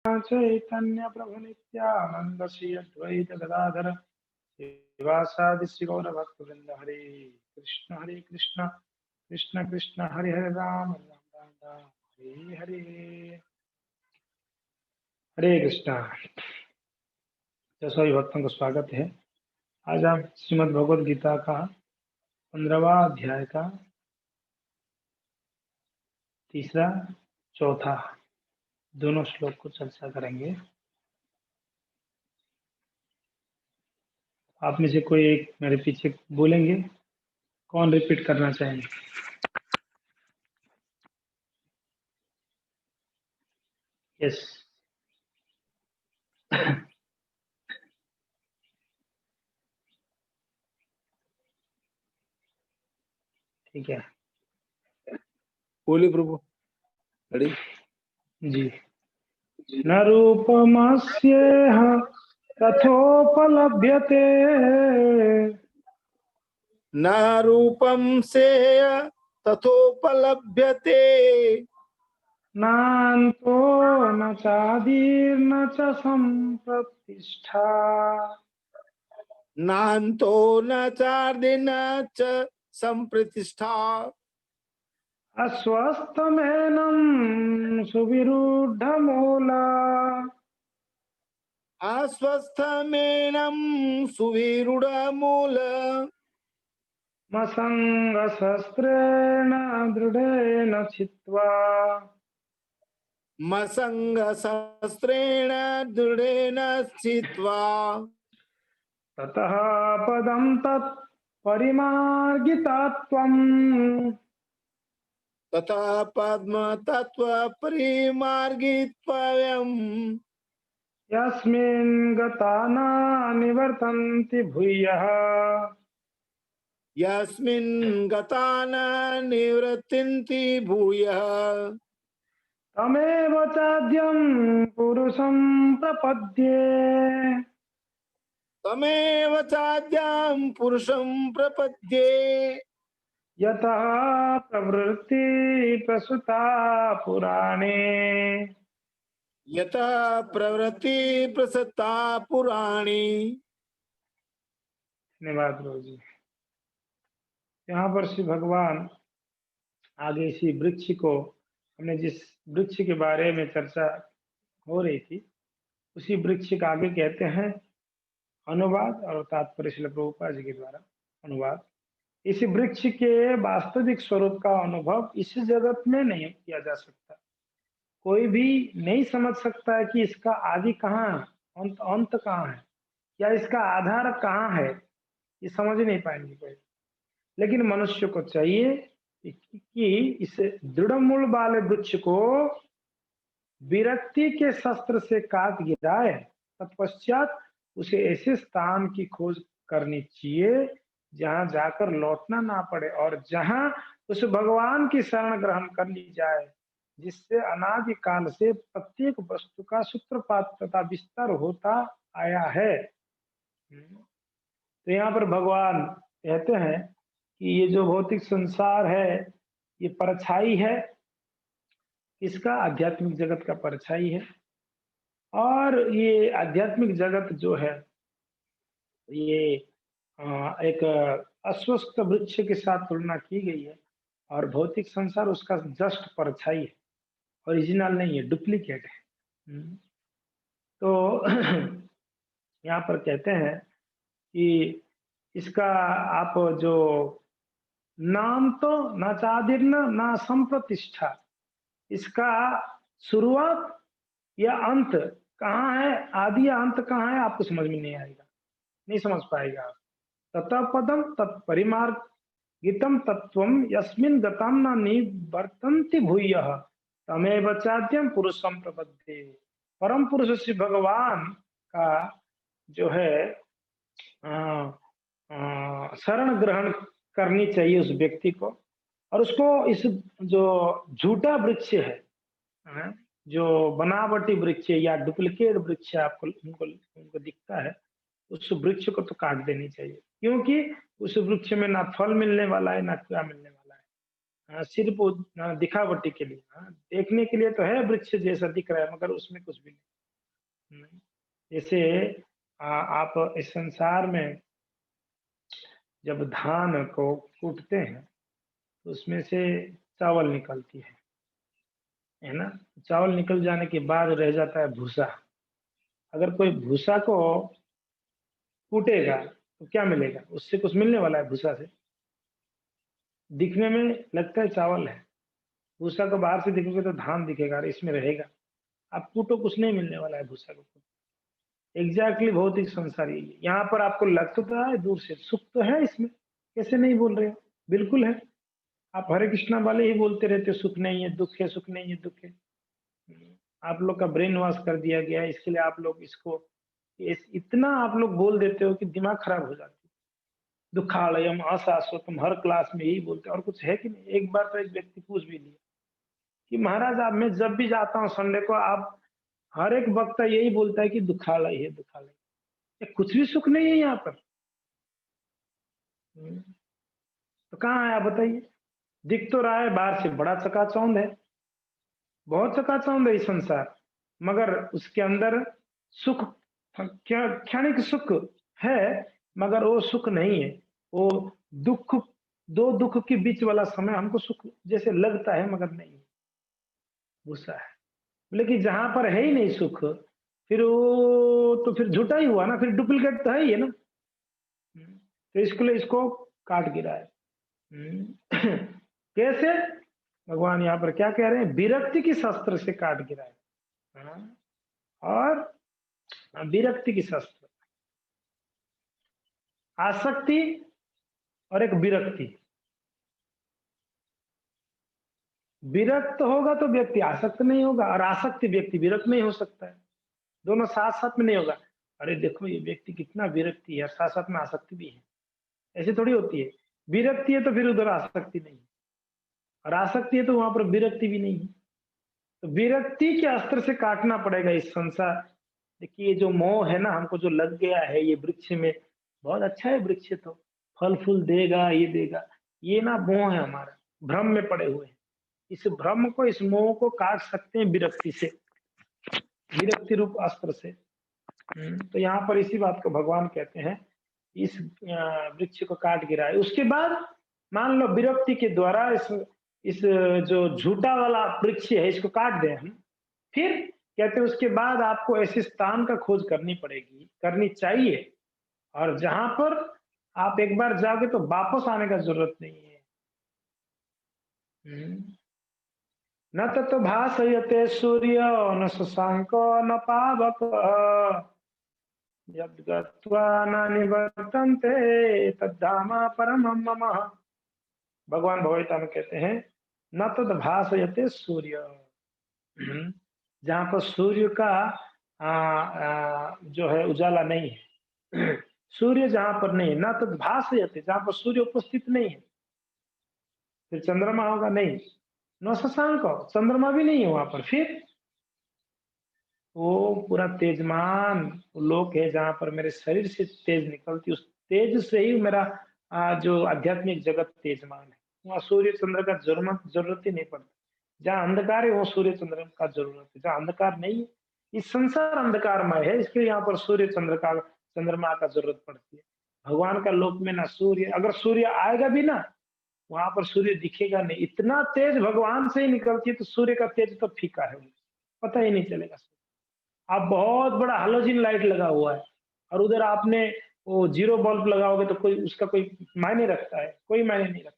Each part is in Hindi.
चैतन्य प्रभु नित्यानंद श्री अद्वैत गदाधर शिवासादि गौर भक्त वृंद हरे कृष्ण कृष्ण कृष्ण हरे हरे राम राम राम हरे हरे हरे कृष्णा। तो सभी भक्तों को स्वागत है। आज हम श्रीमद् भगवद गीता का 15वां अध्याय का तीसरा चौथा दोनों श्लोक को चर्चा करेंगे। आप में से कोई एक मेरे पीछे बोलेंगे, कौन रिपीट करना चाहेंगे? यस। ठीक है बोलिए प्रभु। रेडी जी। न रूपमस्येह तथोपलभ्यते न रूपम से तथोपलभ्यते नान्तो न चादीर्न च सम्प्रतिष्ठा नान्तो न चार्दिन च संप्रतिष्ठा अस्वस्थमेनं सुविरूढमूला अस्वस्थमेनं सुविरूढमूल मसङ्गशस्त्रेण दृढेन छित्त्वा मसंगशस्त्रेण दृढेन स्थित्वा ततः पदं तत् परिमार्गिता त्वम् तथा पद्म तत्व परिमार्गित्वयम् यस्मिन् गता न निवर्तन्ति भूयः यस्मिन् गता न निवृत्तिन्ति भूयः तमेव चाद्यं पुरुषं प्रपद्ये तमेव चाद्यां पुरुषं प्रपद्ये यतः प्रवृत्ति प्रसुता पुराणे। यतः प्रवृत्ति प्रसक्ता पुराणी। धन्यवाद गुरु जी। यहाँ पर श्री भगवान आगे इसी वृक्ष को, हमने जिस वृक्ष के बारे में चर्चा हो रही थी, उसी वृक्ष का आगे कहते हैं अनुवाद और तात्पर्य श्रील प्रभुपाद जी के द्वारा अनुवाद। इस वृक्ष के वास्तविक स्वरूप का अनुभव इस जगत में नहीं किया जा सकता। कोई भी नहीं समझ सकता है कि इसका आदि कहाँ है, अंत कहाँ है, या इसका आधार कहाँ है, ये समझ नहीं पाएंगे कोई। लेकिन मनुष्य को चाहिए कि इस दृढ़ मूल वाले वृक्ष को विरक्ति के शस्त्र से काट गिराए, तत्पश्चात उसे ऐसे स्थान की खोज करनी चाहिए जहां जाकर लौटना ना पड़े और जहां उस भगवान की शरण ग्रहण कर ली जाए जिससे अनादि काल से प्रत्येक वस्तु का सूत्रपात तथा विस्तार होता आया है। तो यहाँ पर भगवान कहते हैं कि ये जो भौतिक संसार है ये परछाई है, इसका आध्यात्मिक जगत का परछाई है। और ये आध्यात्मिक जगत जो है ये एक अस्वस्थ वृक्ष के साथ तुलना की गई है और भौतिक संसार उसका जस्ट परछाई है, ओरिजिनल नहीं है, डुप्लीकेट है। तो यहाँ पर कहते हैं कि इसका आप जो नाम तो न चादिर्न न संप्रतिष्ठा, इसका शुरुआत या अंत कहाँ है, आदि या अंत कहाँ है, आपको समझ में नहीं आएगा, नहीं समझ पाएगा आप। ततः पदम तत्परिमार्गितम तत्वम यस्मिन् गतम न निवर्तन्ति भूयः तमेव चाद्यम पुरुषम प्रपद्ये। परम पुरुष श्री भगवान का जो है शरण ग्रहण करनी चाहिए उस व्यक्ति को, और उसको इस जो झूठा वृक्ष है, जो बनावटी वृक्ष या डुप्लीकेट वृक्ष आपको उनको दिखता है, उस वृक्ष को तो काट देनी चाहिए, क्योंकि उस वृक्ष में ना फल मिलने वाला है ना क्या मिलने वाला है। सिर्फ दिखावटी के लिए, देखने के लिए तो है वृक्ष जैसा दिख रहा है, मगर उसमें कुछ भी नहीं। जैसे आप इस संसार में जब धान को कूटते हैं तो उसमें से चावल निकलती है ना? चावल निकल जाने के बाद रह जाता है भूसा। अगर कोई भूसा को कूटेगा तो क्या मिलेगा? उससे कुछ मिलने वाला है भूसा से? दिखने में लगता है चावल है, भूसा को बाहर से देखोगे तो धान दिखेगा, अरे इसमें रहेगा। आप कूटो, कुछ नहीं मिलने वाला है भूसा को। एग्जैक्टली भौतिक संसार यही है। यहाँ पर आपको लग तो रहा है दूर से, सुख तो है इसमें, कैसे नहीं बोल रहे हो? बिल्कुल है। आप हरे कृष्णा वाले ही बोलते रहते हो सुख नहीं है, दुख है, सुख नहीं है, दुख है। आप लोग का ब्रेन वॉश कर दिया गया है, इसके लिए आप लोग इसको इतना आप लोग बोल देते हो कि दिमाग खराब हो जाती है। दुखालयम अशाश्वतम हर क्लास में यही बोलते हैं, और कुछ है कि नहीं? एक बार तो एक व्यक्ति पूछ भी लिया कि महाराज आप, मैं जब भी जाता हूँ संडे को, आप हर एक वक्ता यही बोलता है कि दुखालय है, दुखालय। ये कुछ भी सुख नहीं है यहाँ पर। तो कहाँ है आप बताइए? दिख तो रहा है बाहर से बड़ा चकाचौंध है, बहुत चकाचौंध है ये संसार, मगर उसके अंदर सुख, क्षणिक सुख है, मगर वो सुख नहीं है। वो दुख, दो दुख के बीच वाला समय हमको सुख जैसे लगता है, मगर नहीं है, गुस्सा है। लेकिन जहां पर है ही नहीं सुख, फिर वो तो फिर झूठा ही हुआ ना, फिर डुप्लीकेट तो है ही है ना। तो इसके लिए इसको काट गिरा है। कैसे? भगवान यहाँ पर क्या कह रहे हैं? विरक्ति की शस्त्र से काट गिरा है। हाँ? और विरक्ति की शस्त्र, आसक्ति और एक विरक्ति। विरक्त होगा तो व्यक्ति आसक्त नहीं होगा, और आसक्ति व्यक्ति विरक्त नहीं हो सकता है। दोनों साथ साथ में नहीं होगा। अरे देखो ये व्यक्ति कितना विरक्ति है, साथ साथ में आसक्ति भी है, ऐसी थोड़ी होती है। विरक्ति है तो फिर उधर आसक्ति नहीं, और आसक्ति है तो वहां पर विरक्ति भी नहीं है। तो विरक्ति के अस्त्र से काटना पड़ेगा इस संसार। देखिए ये जो मोह है ना, हमको जो लग गया है ये वृक्ष में, बहुत अच्छा है वृक्ष, तो फल फूल देगा, ये देगा, ये ना मोह है हमारा, भ्रम में पड़े हुए हैं। इस भ्रम को, इस मोह को काट सकते हैं विरक्ति से, विरक्ति रूप अस्त्र से। तो यहाँ पर इसी बात को भगवान कहते हैं, इस वृक्ष को काट गिराए। उसके बाद मान लो विरक्ति के द्वारा इस जो झूठा वाला वृक्ष है इसको काट दें हम, फिर कहते हैं उसके बाद आपको ऐसे स्थान का खोज करनी पड़ेगी, करनी चाहिए, और जहां पर आप एक बार जाओगे तो वापस आने का जरूरत नहीं है। न ततो भासयते सूर्य न शशांको न पावक यद् गत्वा न निवर्तन्ते तद्धाम परमं मम। भगवान भगवता में कहते हैं न तद भासयते सूर्य, जहां पर सूर्य का जो है उजाला नहीं है, सूर्य जहां पर नहीं है, न तद भासयते, जहां पर सूर्य उपस्थित नहीं है, फिर चंद्रमा होगा नहीं, न शशांक, चंद्रमा भी नहीं है वहां पर, फिर वो पूरा तेजमान लोक है जहां पर मेरे शरीर से तेज निकलती, उस तेज से ही मेरा जो आध्यात्मिक जगत तेजमान है। वहाँ सूर्य चंद्र का जरूरत ही नहीं पड़ती। जहाँ अंधकार है वो सूर्य चंद्र का जरूरत है, जहाँ अंधकार नहीं है, इस संसार अंधकारमय है, इसके यहाँ पर सूर्य चंद्र का, चंद्रमा का जरूरत पड़ती है। भगवान का लोक में ना सूर्य, अगर सूर्य आएगा भी ना, वहां पर सूर्य दिखेगा नहीं, इतना तेज भगवान से ही निकलती है, तो सूर्य का तेज तो फीका है, पता ही नहीं चलेगा। आप बहुत बड़ा हेलोजन लाइट लगा हुआ है, और उधर आपने वो जीरो बल्ब लगाओगे तो कोई उसका कोई मायने रखता है? कोई मायने नहीं रखता।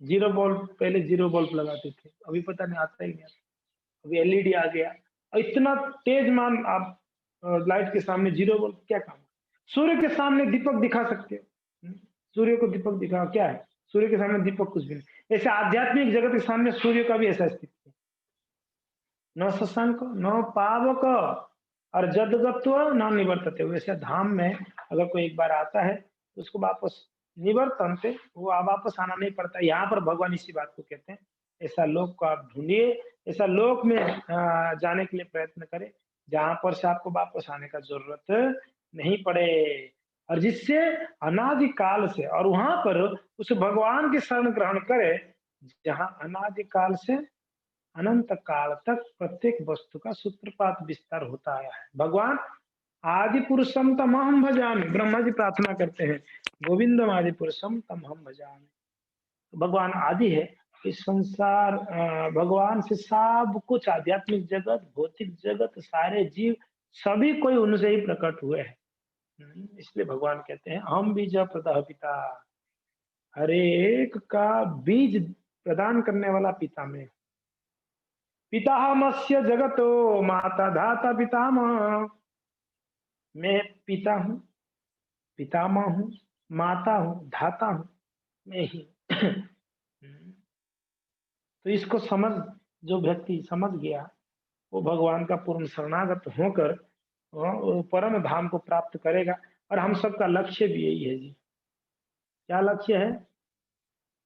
जीरो बल्ब, पहले जीरो बल्ब लगाते थे, अभी पता नहीं आता ही नहीं आता, अभी एलईडी आ गया, और इतना तेज मान आप लाइट के सामने जीरो बल्ब क्या काम? सूर्य के सामने दीपक दिखा सकते हो, सूर्य को दीपक दिखा, क्या है सूर्य के सामने दीपक? कुछ भी नहीं। ऐसे आध्यात्मिक जगत के सामने सूर्य का भी ऐसा स्थिति है, न शशांक न पावक और जदगत्व न निवर्तते। वैसे धाम में अगर कोई एक बार आता है तो उसको वापस निवर्तनते, वो वापस आना नहीं पड़ता। यहाँ पर भगवान इसी बात को कहते हैं, ऐसा लोक को आप ढूंढिए, ऐसा लोक में जाने के लिए प्रयत्न करें जहां पर से आपको वापस आने का जरूरत नहीं पड़े, और जिससे अनादि काल से, और वहां पर उस भगवान की शरण ग्रहण करे जहां अनादि काल से अनंत काल तक प्रत्येक वस्तु का सूत्रपात विस्तार होता आया है। भगवान आदि पुरुषम तमहम भजामि, ब्रह्मा जी प्रार्थना करते हैं, गोविंदम आदि पुरुषम तमहम भजामि। भगवान आदि है। इस संसार भगवान से सब कुछ, आध्यात्मिक जगत, भौतिक जगत, सारे जीव, सभी कोई उनसे ही प्रकट हुए हैं। इसलिए भगवान कहते हैं हम बीज प्रदाह पिता, हर एक का बीज प्रदान करने वाला पिता में। पितामहस्य जगतो माता धाता पितामह, मैं पिता हूँ, पितामह हूँ, माता हूँ, धाता हूँ, मैं ही। तो इसको समझ, जो व्यक्ति समझ गया वो भगवान का पूर्ण शरणागत होकर वो परम धाम को प्राप्त करेगा। और हम सबका लक्ष्य भी यही है जी। क्या लक्ष्य है?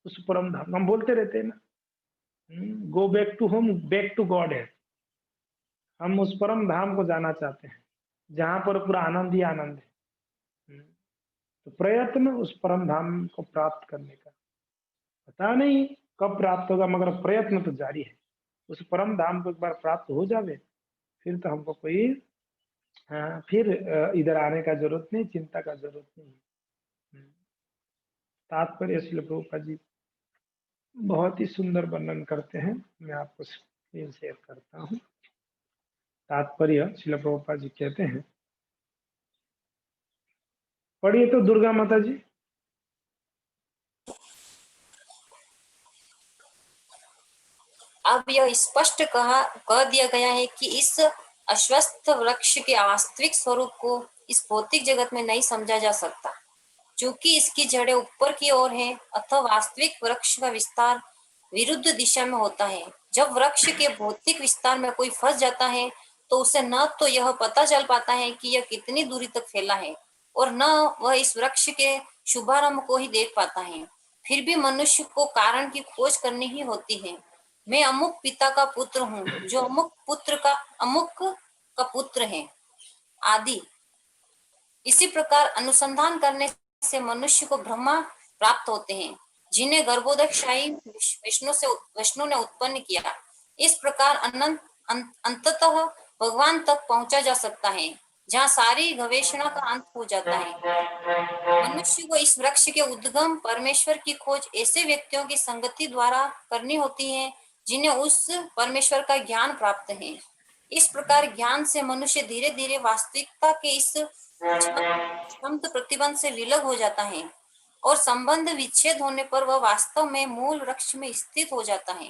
उस परम धाम, हम बोलते रहते हैं ना, go back to home, back to God है। हम उस परम धाम को जाना चाहते हैं जहां पर पूरा आनंद ही आनंद है। तो प्रयत्न उस परम धाम को प्राप्त करने का, पता नहीं कब प्राप्त होगा, मगर प्रयत्न तो जारी है। उस परम धाम को एक बार प्राप्त हो जावे, फिर तो हमको कोई फिर इधर आने का जरूरत नहीं, चिंता का जरूरत नहीं। तात्पर्य श्रील प्रभुपाद जी बहुत ही सुंदर वर्णन करते हैं, मैं आपको स्क्रीन शेयर करता हूँ। तात्पर्य श्रील प्रभुपाद जी कहते हैं, पढ़िए तो दुर्गा माता जी। अब यह स्पष्ट कह दिया गया है कि इस अश्वत्थ वृक्ष के वास्तविक स्वरूप को इस भौतिक जगत में नहीं समझा जा सकता, क्योंकि इसकी जड़ें ऊपर की ओर हैं, अतः वास्तविक वृक्ष का विस्तार विरुद्ध दिशा में होता है। जब वृक्ष के भौतिक विस्तार में कोई फंस जाता है तो उसे न तो यह पता चल पाता है कि यह कितनी दूरी तक फैला है, और न वह इस वृक्ष के शुभारंभ को ही देख पाता है। फिर भी मनुष्य को कारण की खोज करनी ही होती है। मैं अमुक पिता का पुत्र हूँ, जो अमुक का पुत्र है आदि। इसी प्रकार अनुसंधान करने से मनुष्य को ब्रह्मा प्राप्त होते हैं, जिन्हें गर्भोदकशाही विष्णु ने उत्पन्न किया। इस प्रकार अंततः भगवान तक पहुंचा जा सकता है, जहाँ सारी गवेषणा का अंत हो जाता है। मनुष्य को इस वृक्ष के उद्गम परमेश्वर की खोज ऐसे व्यक्तियों की संगति द्वारा करनी होती है जिन्हें उस परमेश्वर का ज्ञान प्राप्त है। इस प्रकार ज्ञान से मनुष्य धीरे धीरे वास्तविकता के इस प्रतिबंध से विलग हो जाता है, और संबंध विच्छेद होने पर वह वास्तव में मूल वृक्ष में स्थित हो जाता है।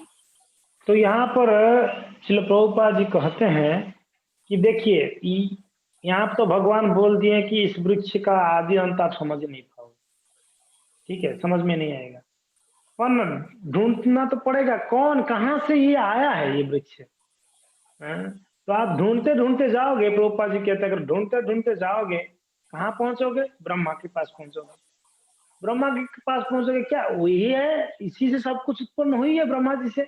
तो यहाँ पर श्रील प्रभुपाद जी कहते हैं कि देखिए, यहाँ तो भगवान बोल दिए कि इस वृक्ष का आदि अंत आप समझ नहीं पाओगे, ठीक है, समझ में नहीं आएगा, पर ढूंढना तो पड़ेगा कौन कहाँ से ये आया है ये वृक्ष। तो आप ढूंढते ढूंढते जाओगे, प्रभुपाद जी कहते हैं, अगर ढूंढते ढूंढते जाओगे कहाँ पहुंचोगे? ब्रह्मा के पास पहुंचोगे। ब्रह्मा के पास पहुंचोगे, क्या वही है? इसी से सब कुछ उत्पन्न हुई है, ब्रह्मा जी से।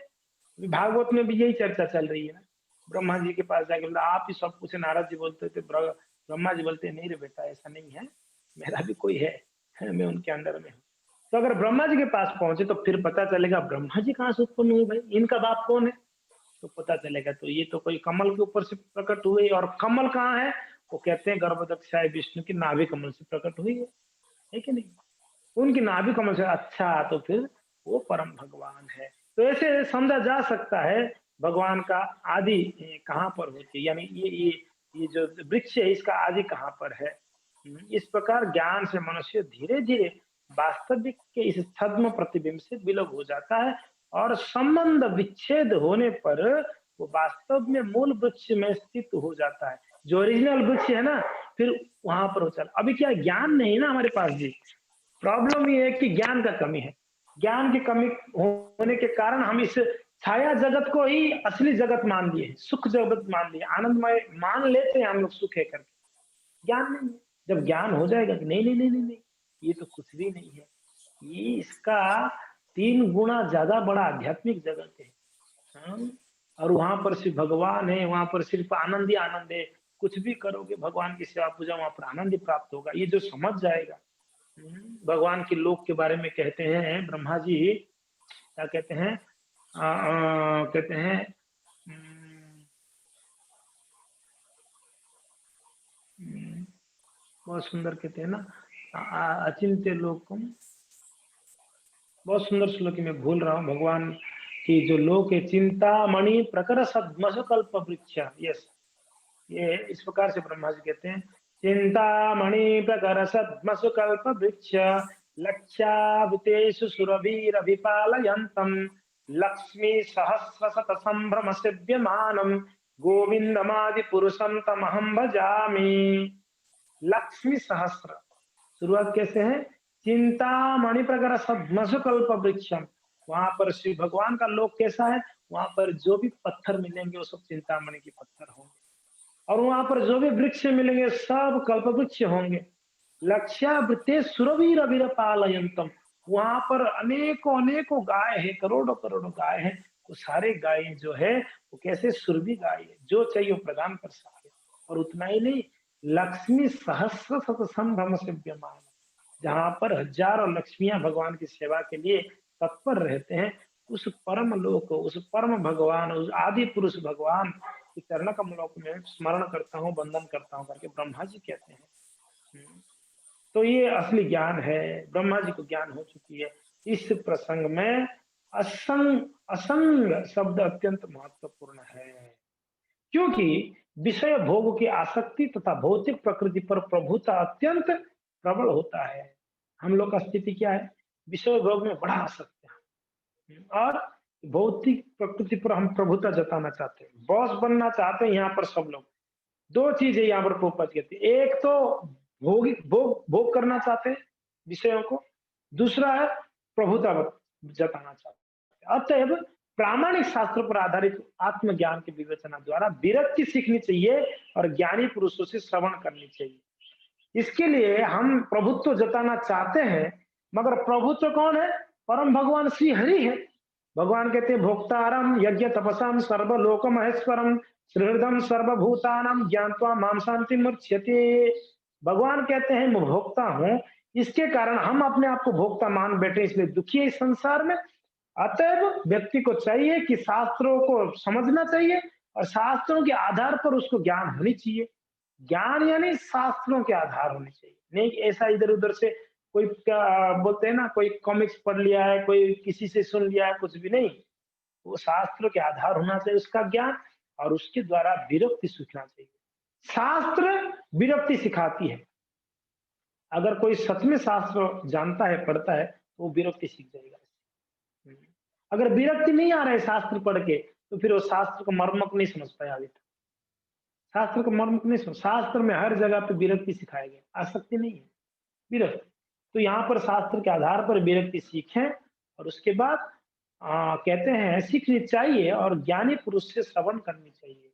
भागवत में भी यही चर्चा चल रही है ना। ब्रह्मा जी के पास जाके बोला आप ही सब कुछ, नारद जी बोलते थे, ब्रह्मा जी बोलते नहीं रे बेटा, ऐसा नहीं है, मेरा भी कोई है, मैं उनके अंडर में हूँ। तो अगर ब्रह्मा जी के पास पहुंचे तो फिर पता चलेगा ब्रह्मा जी कहाँ से उत्पन्न हुए, भाई इनका बाप कौन है, तो पता चलेगा तो ये तो कोई कमल के ऊपर से प्रकट हुए। और कमल कहाँ है? वो कहते हैं गर्भोदकशाही विष्णु की नाभि कमल से प्रकट हुई है कि नहीं? उनकी नाभि कमल से। अच्छा, तो फिर वो परम भगवान है। तो ऐसे समझा जा सकता है भगवान का आदि कहाँ पर होती है, यानी ये जो वृक्ष है इसका आदि कहाँ पर है। इस प्रकार ज्ञान से मनुष्य धीरे धीरे वास्तविक के इस छद्म प्रतिबिंब से विलग हो जाता है, और संबंध विच्छेद होने पर वो वास्तव में मूल वृक्ष में स्थित हो जाता है, जो ओरिजिनल वृक्ष है ना, फिर वहां पर हो चला। अभी क्या ज्ञान नहीं है ना हमारे पास जी। प्रॉब्लम ये है कि ज्ञान का कमी है। ज्ञान की कमी होने के कारण हम इस छाया जगत को ही असली जगत मान लिए, सुख जगत मान लिए, आनंदमय मान लेते हैं हम लोग सुख है करके। ज्ञान नहीं है। जब ज्ञान हो जाएगा कि नहीं नहीं नहीं नहीं, नहीं ये तो कुछ भी नहीं है, ये इसका 3 गुना ज्यादा बड़ा आध्यात्मिक जगत है। और वहां पर सिर्फ भगवान है, वहां पर सिर्फ आनंद ही आनंद है। कुछ भी करोगे भगवान की सेवा पूजा, वहां पर आनंद ही प्राप्त होगा। ये जो समझ जाएगा। भगवान के लोक के बारे में कहते हैं ब्रह्मा जी, क्या कहते हैं? कहते हैं बहुत सुंदर कहते हैं ना, अचिंत्य लोकम, बहुत सुंदर श्लोक है, मैं भूल रहा हूँ। भगवान की जो लोक है, चिंतामणि प्रकर सद्मसु कल्प वृक्ष, यस, ये इस प्रकार से ब्रह्मा जी कहते हैं, चिंतामणि प्रकर सद्मसु कल्प वृक्ष लक्ष्यावृतेषु सुरभिरभिपालयन्तम् लक्ष्मी सहस्र शत संभ्रम सेव्यमानम् गोविंदमादि पुरुषम तमहं भजामि। लक्ष्मी सहस्त्र, शुरुआत कैसे है, चिंतामणि प्रकार सद्मसु कल्प वृक्षम, वहां पर श्री भगवान का लोक कैसा है, वहां पर जो भी पत्थर मिलेंगे वो सब चिंतामणि के पत्थर होंगे, और वहां पर जो भी वृक्ष मिलेंगे सब कल्प वृक्ष होंगे। लक्ष्यावृते सुरवीर अभिरपालयंतम, वहां पर अनेकों अनेकों गाय है, करोड़ों करोड़ों गाय है, वो सारे गाय जो है वो कैसे सुरभि गाय है, जो चाहिए वो प्रदान कर सकते। और उतना ही नहीं, लक्ष्मी सहस्र शत संभ्रम सेव्यमान, जहां पर हजारों लक्ष्मियां भगवान की सेवा के लिए तत्पर रहते हैं, उस परम लोक, उस परम भगवान, उस आदि पुरुष भगवान के चरण कमलों को मैं स्मरण करता हूँ, वंदन करता हूँ करके ब्रह्मा जी कहते हैं। तो ये असली ज्ञान है, ब्रह्मा जी को ज्ञान हो चुकी है। इस प्रसंग में असंग असंग शब्द अत्यंत महत्वपूर्ण है, क्योंकि विषय भोग की आसक्ति तथा भौतिक प्रकृति पर प्रभुता अत्यंत प्रबल होता है। हम लोग का स्थिति क्या है, विषय भोग में बड़ा आसक्त है, और भौतिक प्रकृति पर हम प्रभुता जताना चाहते हैं, बॉस बनना चाहते हैं। यहाँ पर सब लोग दो चीजें यहाँ पर प्रोपज कहती है, एक तो भोग भोग करना चाहते हैं विषयों को, दूसरा है प्रभुता जताना चाहते हैं। अतएव प्रामाणिक शास्त्र पर आधारित आत्मज्ञान के विवेचना द्वारा विरक्ति सीखनी चाहिए और ज्ञानी पुरुषों से श्रवण करनी चाहिए। इसके लिए हम प्रभुत्व जताना चाहते हैं, मगर प्रभुत्व कौन है, परम भगवान श्री हरि है। भगवान कहते हैं भोक्तारम यज्ञ तपसाम सर्वलोक महेश्वरम सुहृदम सर्वभूतानाम ज्ञात्वा माम शांति मुच्यते। भगवान कहते हैं मैं भोक्ता हूँ, इसके कारण हम अपने आप को भोक्ता मान बैठे, इसलिए दुखी है इस संसार में। अतएव व्यक्ति को चाहिए कि शास्त्रों को समझना चाहिए और शास्त्रों के आधार पर उसको ज्ञान होनी चाहिए। ज्ञान यानी शास्त्रों के आधार होने चाहिए, नहीं ऐसा इधर उधर से कोई बोलते हैं ना, कोई कॉमिक्स पढ़ लिया है, कोई किसी से सुन लिया है, कुछ भी नहीं। वो शास्त्र के आधार होना चाहिए उसका ज्ञान, और उसके द्वारा विरक्ति सीखना चाहिए। शास्त्र विरक्ति सिखाती है। अगर कोई सच में शास्त्र जानता है, पढ़ता है, तो वो विरक्ति सीख जाएगा। अगर विरक्ति नहीं आ रहा है शास्त्र पढ़ के, तो फिर वो शास्त्र को मर्म को नहीं समझ पाया अभी तक। शास्त्र को मर्म को नहीं समझ, शास्त्र में हर जगह पे विरक्ति सिखाया गया, आसक्ति नहीं है, विरक्ति। तो यहाँ पर शास्त्र के आधार पर विरक्ति सीखें, और उसके बाद कहते हैं सीखनी चाहिए और ज्ञानी पुरुष से श्रवण करनी चाहिए।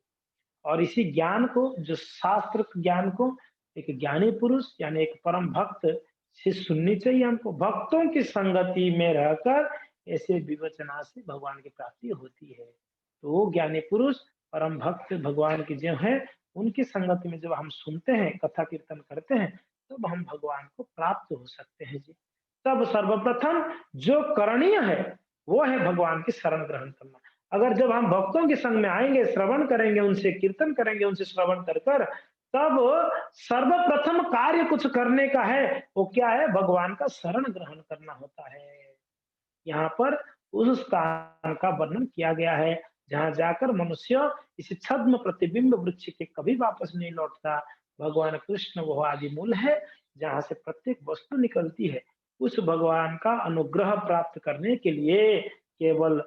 और इसी ज्ञान को, जो शास्त्र ज्ञान को, एक ज्ञानी पुरुष यानी एक परम भक्त से सुननी चाहिए हमको। भक्तों की संगति में रहकर ऐसे विवेचना से भगवान की प्राप्ति होती है। तो वो ज्ञानी पुरुष परम भक्त भगवान की जो है, उनकी संगति में जब हम सुनते हैं, कथा कीर्तन करते हैं, तब हम भगवान को प्राप्त हो सकते हैं जी। तब सर्वप्रथम जो करणीय है वो है भगवान की शरण ग्रहण करना। अगर जब हम भक्तों के संग में आएंगे, श्रवण करेंगे, उनसे कीर्तन करेंगे, उनसे श्रवण कर तब सर्वप्रथम कार्य कुछ करने का है, वो क्या है, भगवान का शरण ग्रहण करना होता है। यहाँ पर उस स्थान का वर्णन किया गया है जहां जाकर मनुष्य इस छद्म प्रतिबिंब वृक्ष के कभी वापस नहीं लौटता। भगवान कृष्ण वो आदि मूल है जहां से प्रत्येक वस्तु निकलती है। उस भगवान का अनुग्रह प्राप्त करने के लिए केवल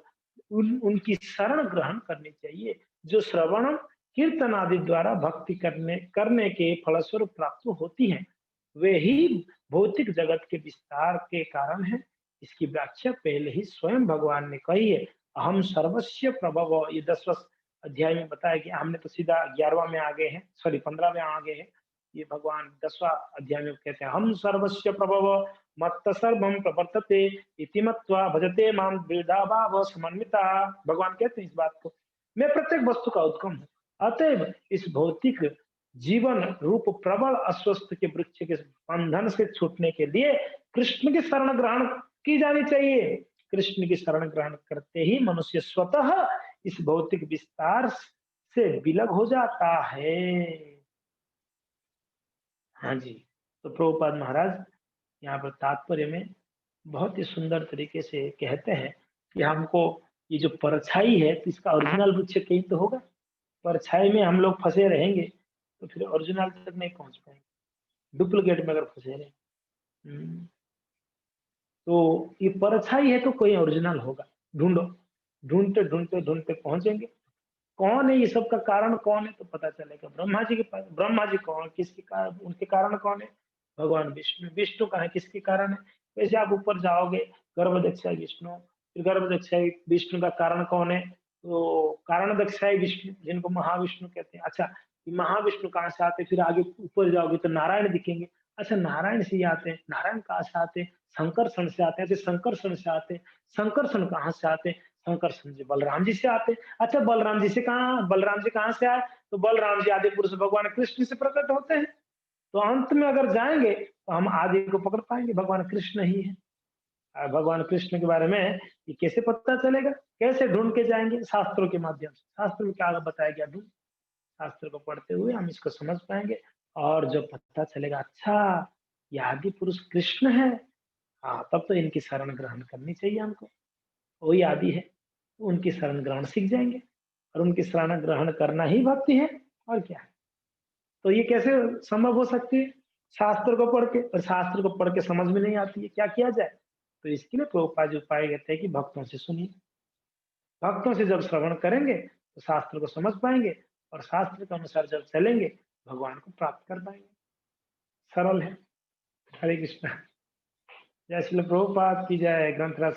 उनकी शरण ग्रहण करनी चाहिए, जो श्रवण कीर्तन आदि द्वारा भक्ति करने के फलस्वरूप प्राप्त होती है। वे ही भौतिक जगत के विस्तार के कारण है। इसकी व्याख्या पहले ही स्वयं भगवान ने कही है, अहम सर्वस्व प्रभव। ये 10वें अध्याय में बताया गया, हमने तो सीधा 11वां में आ गए हैं, सॉरी 15वें आ गए हैं। ये भगवान 10वां अध्याय में कहते हैं, हम सर्वस्व प्रभव मत्त सर्वम प्रवर्तते इति मत्वा भजते माम द्विधा भाव समन्विता। भगवान कहते हैं इस बात को, मैं प्रत्येक वस्तु का उद्गम हूँ। अतएव इस भौतिक जीवन रूप प्रबल अस्वस्थ के वृक्ष के बंधन से छूटने के लिए कृष्ण की शरण ग्रहण की जानी चाहिए। कृष्ण की शरण ग्रहण करते ही मनुष्य स्वतः इस भौतिक विस्तार से विलग हो जाता है। हाँ जी, तो प्रभुपाद महाराज यहाँ पर तात्पर्य में बहुत ही सुंदर तरीके से कहते हैं कि हमको ये जो परछाई है तो इसका ओरिजिनल वृक्ष कहीं तो होगा। परछाई में हम लोग फंसे रहेंगे तो फिर ओरिजिनल तक नहीं पहुंच पाएंगे, डुप्लीकेट में अगर फंसे रहे। तो ये परछाई है तो कोई ओरिजिनल होगा, ढूंढो, ढूंढते ढूंढते ढूंढते पहुंचेंगे। कौन है ये सब का कारण, कौन है तो पता चलेगा। ब्रह्मा जी के पास, ब्रह्मा जी कौन, किसके कारण, उनके कारण कौन है, भगवान विष्णु। विष्णु का है, किसके कारण है। वैसे आप ऊपर जाओगे, गर्भदक्षाई विष्णु, फिर गर्भदक्षाई विष्णु का कारण कौन है, तो कारण दक्षाई विष्णु, जिनको महाविष्णु कहते हैं। अच्छा, ये महाविष्णु कहाँ से आते हैं, फिर आगे ऊपर जाओगे तो नारायण दिखेंगे। अच्छा, नारायण से ही आते हैं, नारायण कहाँ से आते हैं, संकर्षण से आते हैं। ऐसे संकर्षण से आते हैं, संकर्षण कहाँ से आते हैं, संकर्षण जी बलराम जी से आते हैं। अच्छा, बलराम जी से कहाँ से आए, तो बलराम जी आदि पुरुष भगवान कृष्ण से प्रकट होते हैं। तो अंत में अगर जाएंगे तो हम आदि को पकड़ पाएंगे, भगवान कृष्ण ही है। भगवान कृष्ण के बारे में ये कैसे पता चलेगा, कैसे ढूंढ के जाएंगे, शास्त्रों के माध्यम से। शास्त्र में क्या बताया गया, ढूंढ, शास्त्र को पढ़ते हुए हम इसको समझ पाएंगे। और जब पता चलेगा अच्छा ये आदि पुरुष कृष्ण है, हाँ तब तो इनकी शरण ग्रहण करनी चाहिए हमको, वही आदि है। तो उनकी शरण ग्रहण सीख जाएंगे, और उनकी शरण ग्रहण करना ही भक्ति है, और क्या है। तो ये कैसे संभव हो सकती है, शास्त्र को पढ़ के। और शास्त्र को पढ़ के समझ में नहीं आती है, क्या किया जाए। तो इसके लिए प्रभुपाद जी उपाय कहते हैं कि भक्तों से सुनिए। भक्तों से जब श्रवण करेंगे तो शास्त्र को समझ पाएंगे, और शास्त्र के अनुसार जब चलेंगे भगवान को प्राप्त कर पाएंगे। सरल है। हरे कृष्णा। जय श्री प्रभुपाद की जय। ग्रंथराज